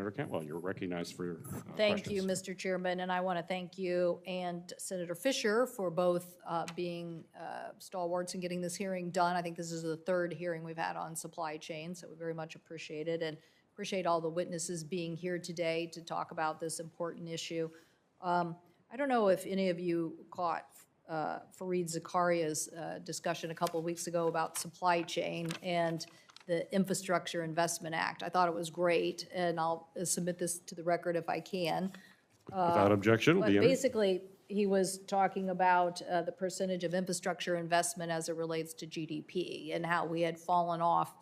Senator Cantwell, you're recognized for your Thank you, questions. Mr. Chairman, and I want to thank you and Senator Fisher for both being stalwarts and getting this hearing done. I think this is the third hearing we've had on supply chain, so we very much appreciate it, and appreciate all the witnesses being here today to talk about this important issue. I don't know if any of you caught Fareed Zakaria's discussion a couple of weeks ago about supply chain and the Infrastructure Investment Act. I thought it was great, and I'll submit this to the record if I can. Without objection, will But be entered. basically, he was talking about the percentage of infrastructure investment as it relates to GDP and how we had fallen off,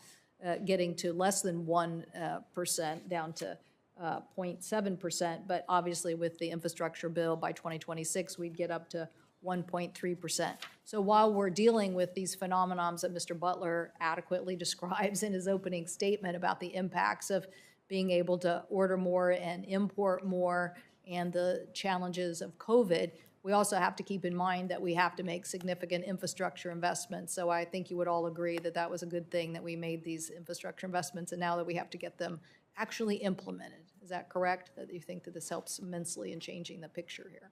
getting to less than 1% down to 0.7%. But obviously, with the infrastructure bill by 2026, we'd get up to 1.3%. So while we're dealing with these phenomenons that Mr. Butler adequately describes in his opening statement about the impacts of being able to order more and import more and the challenges of COVID, we also have to keep in mind that we have to make significant infrastructure investments. So I think you would all agree that that was a good thing that we made these infrastructure investments, and now that we have to get them actually implemented. Is that correct? That you think that this helps immensely in changing the picture here?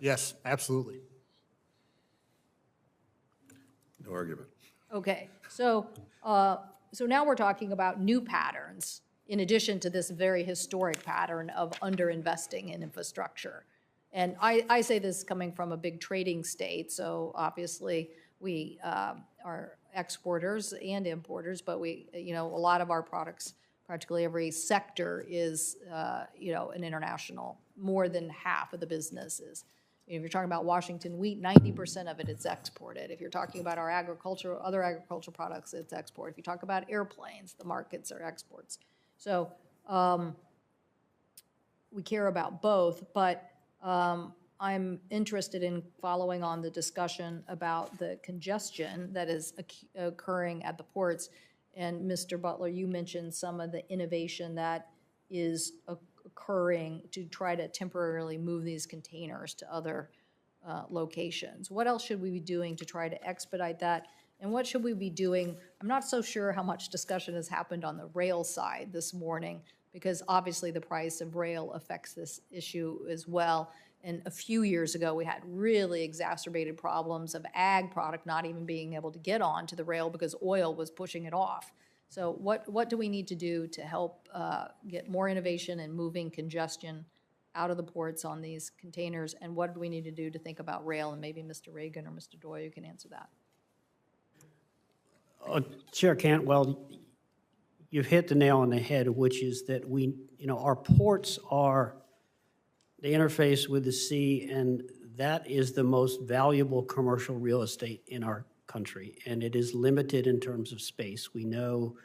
Yes, absolutely. No argument. Okay, so now we're talking about new patterns in addition to this very historic pattern of underinvesting in infrastructure. And I say this coming from a big trading state, so obviously we are exporters and importers, but we, a lot of our products, practically every sector is, an international, more than half of the businesses. If you're talking about Washington wheat, 90% of it is exported. If you're talking about our other agricultural products, it's export. If you talk about airplanes, the markets are exports. So we care about both, but I'm interested in following on the discussion about the congestion that is occurring at the ports. And Mr. Butler, you mentioned some of the innovation that is occurring to try to temporarily move these containers to other locations. What else should we be doing to try to expedite that? And what should we be doing? I'm not so sure how much discussion has happened on the rail side this morning, because obviously the price of rail affects this issue as well. And a few years ago, we had really exacerbated problems of ag product not even being able to get onto the rail because oil was pushing it off. So what do we need to do to help get more innovation and moving congestion out of the ports on these containers? And what do we need to do to think about rail? And maybe Mr. Reagan or Mr. Doyle, you can answer that. Chair Cantwell, you've hit the nail on the head, which is that our ports are the interface with the sea, and that is the most valuable commercial real estate in our country, and it is limited in terms of space. We know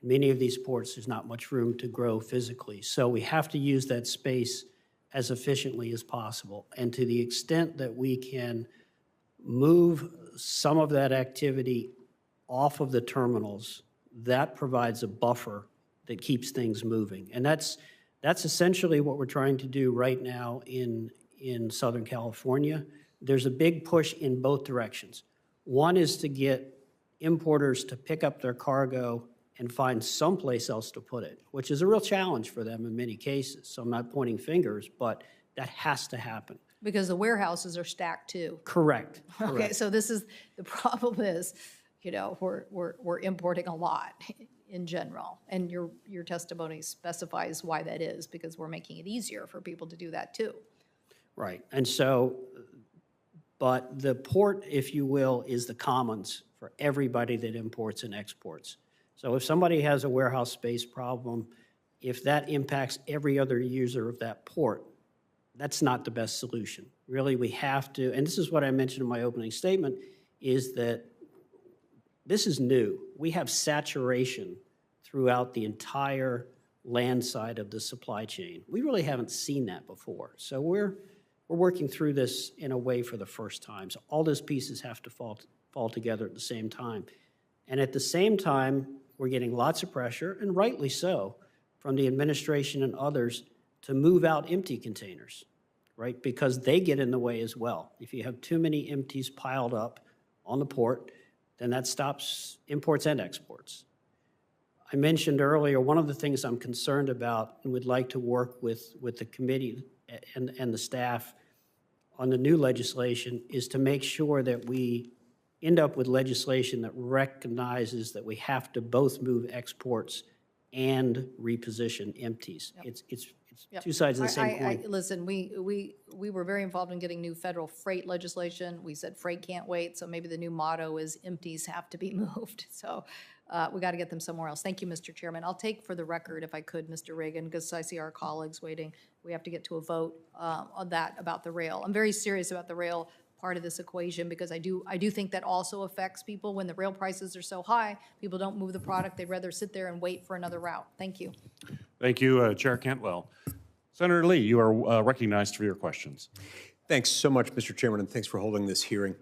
in many of these ports there's not much room to grow physically, so we have to use that space as efficiently as possible. And to the extent that we can move some of that activity off of the terminals, that provides a buffer that keeps things moving. And that's essentially what we're trying to do right now in Southern California. There's a big push in both directions. One is to get importers to pick up their cargo and find someplace else to put it, which is a real challenge for them in many cases. So I'm not pointing fingers, but that has to happen. Because the warehouses are stacked too. Correct. Okay, so this is, the problem is, we're importing a lot in general. And your testimony specifies why that is, because we're making it easier for people to do that too. Right, and so, but the port, if you will, is the commons for everybody that imports and exports. So if somebody has a warehouse space problem, if that impacts every other user of that port, that's not the best solution. Really, we have to, and this is what I mentioned in my opening statement, is that this is new. We have saturation throughout the entire land side of the supply chain. We really haven't seen that before. So we're working through this in a way for the first time. So all those pieces have to fall together at the same time. And at the same time, we're getting lots of pressure, and rightly so, from the administration and others to move out empty containers, right? Because they get in the way as well. If you have too many empties piled up on the port, then that stops imports and exports. I mentioned earlier, one of the things I'm concerned about and would like to work with the committee and the staff on the new legislation is to make sure that we end up with legislation that recognizes that we have to both move exports and reposition empties. It's Yep. two sides of the same coin. Listen, we were very involved in getting new federal freight legislation. We said freight can't wait, so maybe the new motto is empties have to be moved. So we got to get them somewhere else. Thank you, Mr. Chairman. I'll take for the record, if I could, Mr. Reagan, because I see our colleagues waiting. We have to get to a vote on that about the rail. I'm very serious about the rail part of this equation because I do think that also affects people. When the rail prices are so high, people don't move the product. They'd rather sit there and wait for another route. Thank you. Thank you, Chair Cantwell. Senator Lee, you are recognized for your questions. Thanks so much, Mr. Chairman, and thanks for holding this hearing.